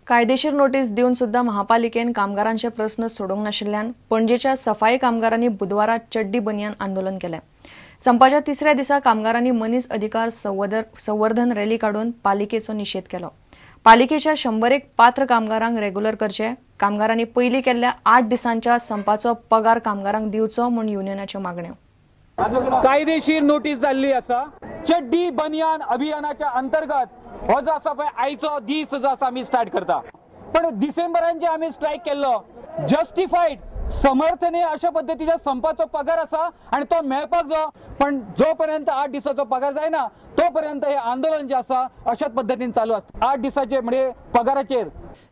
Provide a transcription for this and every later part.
कायदेशीर नोटीस देऊन सुद्धा महापालिकेन कामगारांचे प्रश्न सोडवंक नाशिल्ल्यान पणजेच्या सफाई कामगारांनी बुधवारात चड्डी बनियान आंदोलन केले। संपाच्या तिसऱ्या दिसा कामगारांनी मनीस अधिकार संवर्धन रॅली काढून पालिकेचो निषेध केलो। पालिकेच्या 101 पात्र कामगारांक रेग्युलर करचे, कामगारांनी पयलीं केल्ल्या 8 दिसांच्या संपाचो पगार कामगारांक दिवचो म्हूण युनियनाच्यो मागण्यो। कायदेशीर नोटीस जाल्ली आसा। चड्डी बनियान अभियानाच्या अंतर्गत हो जो आसा पळय आयचो दीस जो आसा आमी स्टार्ट करता, पण डिसेंबरान जे आमी स्ट्रायक केल्लो जस्टिफाईड समर्थने अशा पद्धतीच्या संपाचो पगार आसा आणि तो मेळपाक जो, पण जोपर्यंत 8 दिसाचो पगार जायना तोपर्यंत हे आंदोलन जे आसा अशाच पद्धतीन चालू आसता। 8 दिसाचे म्हणजे पगाराचेर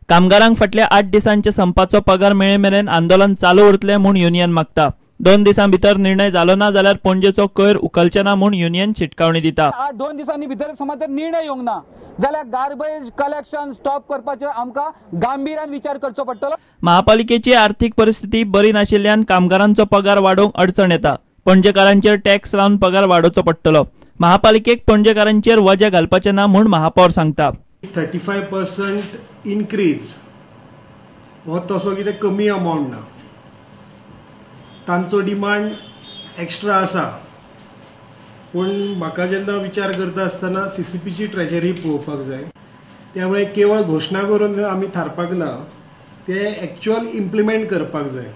कामगारांक फाटल्या 8 दिसांच्या संपाचो पगार मेळे मेरेन आंदोलन चालू उरतले म्हूण युनियन मागता। 2 दिसां भितर निर्णय जालो ना जाल्यार पणजेचो कोयर उखलचे ना म्हूण युनियन चिटकावणी दिता। 2 दिसांनी भितर समज निर्णय येवंक ना जाल्यार गार्बेज कलेक्शन स्टॉप करपाचे आमकां गांभीर्यान विचार करचो पडटलो। महापालिकेची आर्थीक परिस्थिती बरी नाशिल्ल्यान कामगारांचो पगार वाडोवंक अडचण येता। पणजेकारांचेर टॅक्स लावन पगार वाडोवचो पडटलो। महापालिकेक पणजेकारांचेर वजें घालपाचें ना म्हूण महापौर सांगता। 35% इन्क्रीज हो तसो कितें कमी अमाउंट ना, तांचो डिमांड एक्स्ट्रा आसा, पण म्हाका जेन्ना विचार करता आसतना सीसीपीची ट्रेजरी पळोवपाक जाय। त्यामुळे केवळ घोशणा करून आमी थारपाक ना, ते एक्चुअल इम्प्लिमेंट करपाक जाय।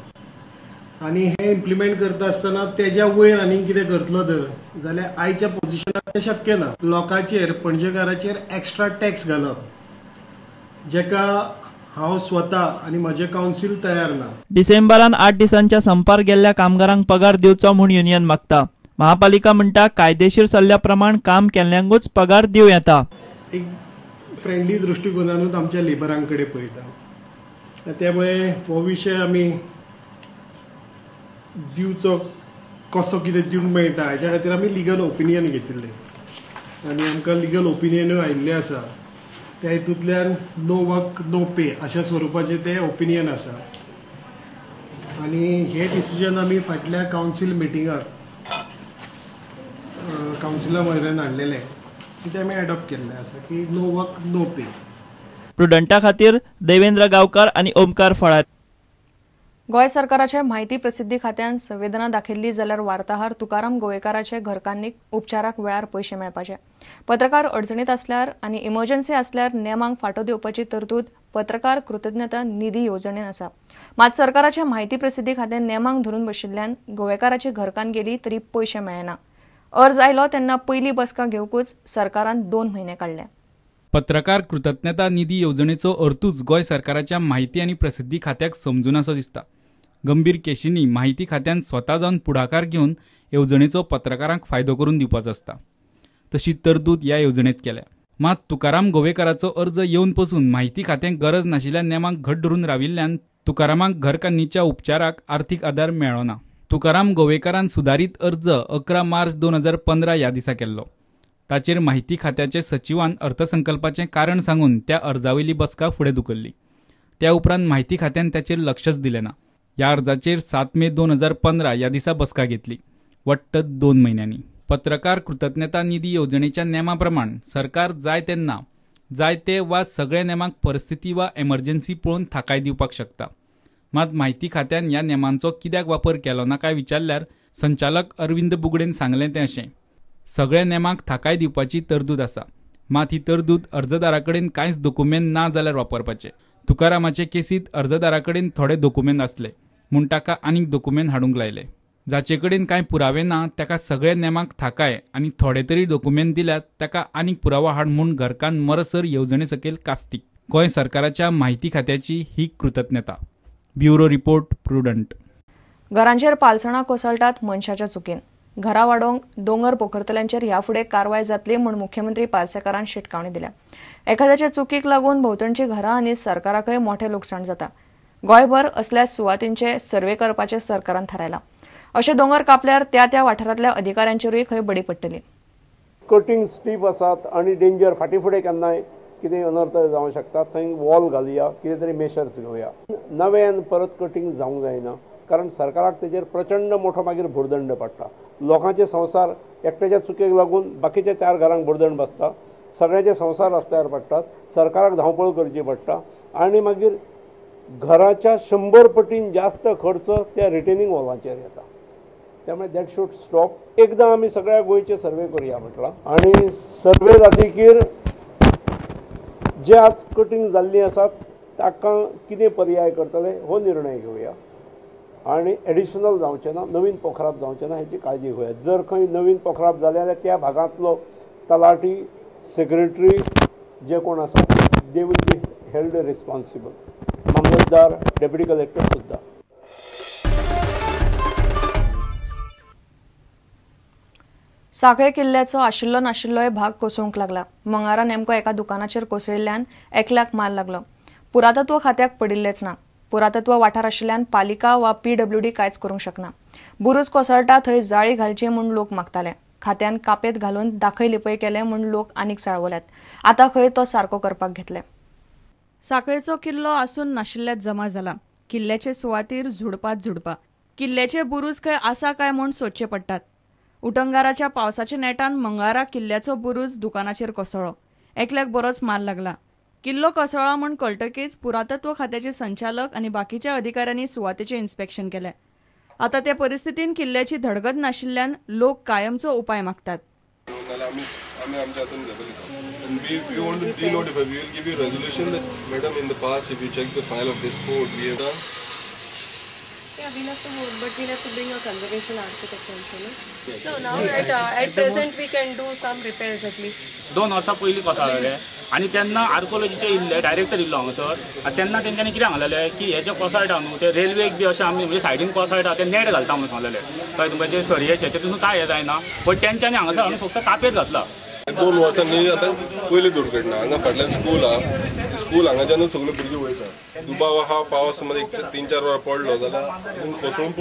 आणि हे इम्प्लिमेंट करता आसतना तेज्या वयर आनी कितें करतलो जाल्यार आयच्या पोझिशनार ते शक्य ना। लोकांचेर पणजेकारांचेर एक्स्ट्रा टॅक्स घालप जेका हांव स्वता आणि म्हजे काउन्सिल तयार ना। डिसेंबरान 8 दिसांच्या संपार गेल्ल्या कामगारांक पगार दिवचो म्हूण युनियन मागता। महापालिका म्हणटा कायदेशीर सल्ल्या प्रमाण काम केल्ल्यांकूच पगार दिव येता। एक फ्रेंडली दृष्टिकोनानूच आमच्या लेबरांकडे पळयता, त्यामुळे हो विशय आमी दिवचो कसो कितें दिवंक मेळटा हाच्या खातीर आमी लिगल ओपिनियन घेतिल्लें आनी आमकां लिगल ओपिनियनूय आयिल्लें आसा। त्या हितूंतल्यान नो वर्क नो पे अशा स्वरुपाचें तें ओपिनियन आसा आनी हे डिसिजन आमी फाटल्या काउन्सिल मिटिंगाक काउन्सिला वयल्यान हाडलेलें, ते आमी एडॉप्ट केल्लें आसा की नो वर्क नो पे। प्रुडंटा खातीर देवेंद्र गांवकार आनी ओमकार फळार। गोय सरकाराचे म्हायती प्रसिद्धी खात्यान संवेदना दाखयल्ली जाल्यार वार्ताहर तुकाराम गोवेकाराचे घरकान्नीक उपचाराक वेळार पयशे मेळपाचे। पत्रकार अडचणीत असल्यार आनी इमर्जन्सी असल्यार नेमांक फाटो दिवपाची तरतूद पत्रकार कृतज्ञता निधी येवजणेन आसा। मात सरकाराचे म्हायती प्रसिद्धी खात्यान नेमांक धरून बशिल्ल्यान गोवेकाराची घरकान्न गेली तरी पयशे मेळना। अर्ज आयलो तेन्ना पयली बसका घेवकूच सरकारान 2 म्हयने काडले। पत्रकार कृतज्ञता निधी येवजणेचो अर्थूच गोय सरकाराच्या माहिती आनी प्रसिद्धी खात्याक समजून असो दिसता। गंभीर केशींनी माहिती खात्यान स्वता जावन पुढाकार घेवन येवजणेचो पत्रकारांक फायदो करून दिवपाचो आसता, तशी तरतूद ह्या येवजणेंत केल्या। मात तुकाराम गोवेकाराचो अर्ज येवन पसून माहिती खात्याक गरज नाशिल्ल्या नेमांक घट धरून राविल्ल्यान तुकारामाक घरकान्नीच्या उपचाराक आर्थीक आदार मेळ्ळो ना। तुकाराम गोवेकारान सुदारीत अर्ज 11 मार्च 2015 ह्या दिसा केल्लो। ताचेर माहिती खात्याचे सचिवान अर्थसंकल्पाचें कारण सांगून त्या अर्जावयली बसका फुडें धुकल्ली। त्या उपरांत माहिती खात्यान त्याचेर लक्षच दिलें ना। ह्या अर्जाचेर 7 मे 2015 ह्या दिसा बसका घेतली, वट्ट 2 म्हयन्यांनी। पत्रकार कृतज्ञता निधी येवजणेच्या नेमा प्रमाण सरकार जाय तेन्ना जाय ते वा सगळे नेमांक परिस्थिती वा एमर्जन्सी पळोवन थाकाय दिवपाक शकता। मात माहिती खात्यान ह्या नेमांचो कित्याक वापर केलो ना काय विचारल्यार संचालक अरविंद बुगडेन सांगलें तें अशें, सगळ्या नेमांक थाकाय दिवपाची तरतूद आसा, मात ही तरतूद अर्जदाराकडेन कांयच डॉक्युमेंट ना जाल्यार वापरपाचे। तुकारामाचे केसीत अर्जदाराकडेन थोडे डॉक्युमेंट आसले म्हूण ताका आनीक डॉक्युमेंट हाडूंक लायले। जाचे कडेन कांय पुरावे ना ताका सगळ्या नेमांक थाकाय आनी थोडे तरी डॉक्युमेंट दिल्यात ताका आनीक पुरावो हाड म्हूण घरकान्न मरसर येवजणे सकयल कास्तीक। गोंय सरकाराच्या माहिती खात्याची ही कृतज्ञता। Bureau report prudent. घरांचेर पालसणां कोसळटात मनशाच्या चुकीन। घरा वाडोवंक दोंगर पोखरतल्यांचेर ह्या फुडें कारवाय जातली म्हूण मुख्यमंत्री पार्सेकारान शिटकावणी दिल्या। एखाद्याच्या चुकीक लागून भोंवतणची घरां आनी सरकाराकय मोठें लुकसाण जाता। गोंयभर असल्या सुवातींचे सर्वे करपाचें सरकारान थारायला। अशे दोंगर कापल्यार त्या वाठारांतल्या अधिकाऱ्यांचेरूय खंय बडी पडटली। कटिंग स्टीप आसात आनी डेंजर फाटी फुडें केन्नाय कितें अनर्थ जावंक शकता, थंय वॉल घालुया, कितें तरी मेशर्स घेवया। नव्यान परत कटिंग जावंक जायना, कारण सरकाराक तेजेर प्रचंड मोठो मागीर भुर्दंड पडटा। लोकांचे संसार एकट्याच्या चुकेक लागून बाकीच्या 4 घरांक भुर्दंड बसता सगळ्याचे संसार रस्त्यार पडटात, सरकाराक धांवपळ करची पडटा आणि मागीर घराच्या 100 पटीन जास्त खर्च त्या रिटेनिंग वॉलाचेर येता. त्यामुळे दॅट शूड स्टॉप. एकदां आमी सगळ्या गोंयचे सर्वे करुया म्हटलां आणि सर्वे जातकीर जे आज कटींग जाल्ली आसात ताका कितें पर्याय करतले हो निर्णय घेवया आणि एडिशनल जावचें ना, नवीन पोखराब जावचें ना हेची काळजी घेवया. जर खंय नवीन पोखराब जालें जाल्यार त्या भागांतलो तलाठी, सेक्रेटरी जे कोण आसा they will be held responsible. Mamlatdar, deputy collector सुद्दां. सांखळे किल्ल्याचो आशिल्लो नाशिल्लोय भाग कोसळूंक लागला. मंगळारा नेमको एका दुकानाचेर कोसळिल्ल्यान एकल्याक मार लागलो. पुरातत्व खात्याक पडिल्लेच ना. पुरातत्व वाठार आशिल्ल्यान पालिका वा PWD कांयच करूंक शकना. बुरूज कोसळटा थंय जाळी घालची म्हूण लोक मागताले. खात्यान कापेत घालून दाखय लिपय केले म्हूण लोक आनीक चाळवल्यात. आतां खंय तो सारको करपाक घेतले. सांखळेचो किल्लो आसून नाशिल्ल्यात जमा जाला. किल्ल्याचे सुवातेर झुडपा. किल्ल्याचे बुरूज खंय आसा काय म्हूण सोदचे पडटात. उटंगाराच्या पावसाच्या नेटान मंगळारा किल्ल्याचो बुरूज दुकानाचेर कोसळ्ळो. एकल्याक बरोच मार लागला. किल्लो कोसळ्ळा म्हूण कळटकीच पुरातत्व खात्याचे संचालक आनी बाकीच्या अधिकाऱ्यांनी सुवातेचें इन्स्पेक्शन केलें. आतां ते परिस्थितीन किल्ल्याची धडगत नाशिल्ल्यान लोक कायमचो उपाय मागतात. we'll have to move, but we'll have to bring a conservation architect also, no? No, now at present we can do some repairs at least. 2 वर्सां पयलीं कोसळ्ळेले आनी तेन्ना आर्कोलॉजीचे इल्ले डायरेक्टर इल्लो हांगासर. तेन्ना तेंच्यांनी कितें सांगलेलें की हे जे कोसळटा न्हू ते रेल्वेक बी अशें आमी म्हणजे सायडीन कोसळटा ते नेट घालता म्हणून सांगलेलें. कळ्ळें तुमकां जे सरयेचे तितून कांय हें जायना. बट तेंच्यांनी हांगासर हाडून फक्त कापेत घातला. 2 वर्सांनी आतां पयली दुर्घटना हांगा फाटल्यान स्कूल आहा. स्कूल हांगाच्यानूच सगळीं भुरगीं वयता. दुबाव हा पावस समज 3-4 वरां पडलो जाल्यार कोसळून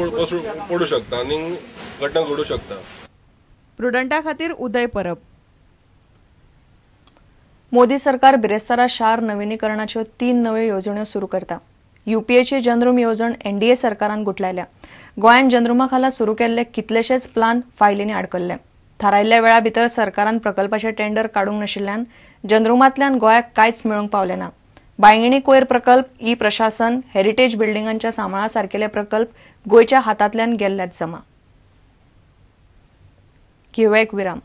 पडू शकता आनी घटना घडूं शकता. प्रुडंटा खातीर उदय परब. मोदी सरकार बिरेस्तारा शार नविनीकरणाच्यो 3 नव्यो येवजण्यो सुरू करता. UPAची जनरूम येवजण NDA सरकारान गुटलायल्या. गोंयान जनरुमा खाला सुरू केल्ले कितलेशेच प्लान फायलींनी आडकल्ले. थारायल्ल्या वेळा भितर सरकारान प्रकल्पाचे टेंडर काडूंक नाशिल्ल्यान जनरुमांतल्यान गोंयाक कांयच मेळूंक पावलें ना. बांयगणी कोयर प्रकल्प, प्रशासन, हेरिटेज बिल्डिंगांच्या सांबाळा सारकेले प्रकल्प गोंयच्या हातांतल्यान गेल्ल्यात जमा. घेवया एक विराम.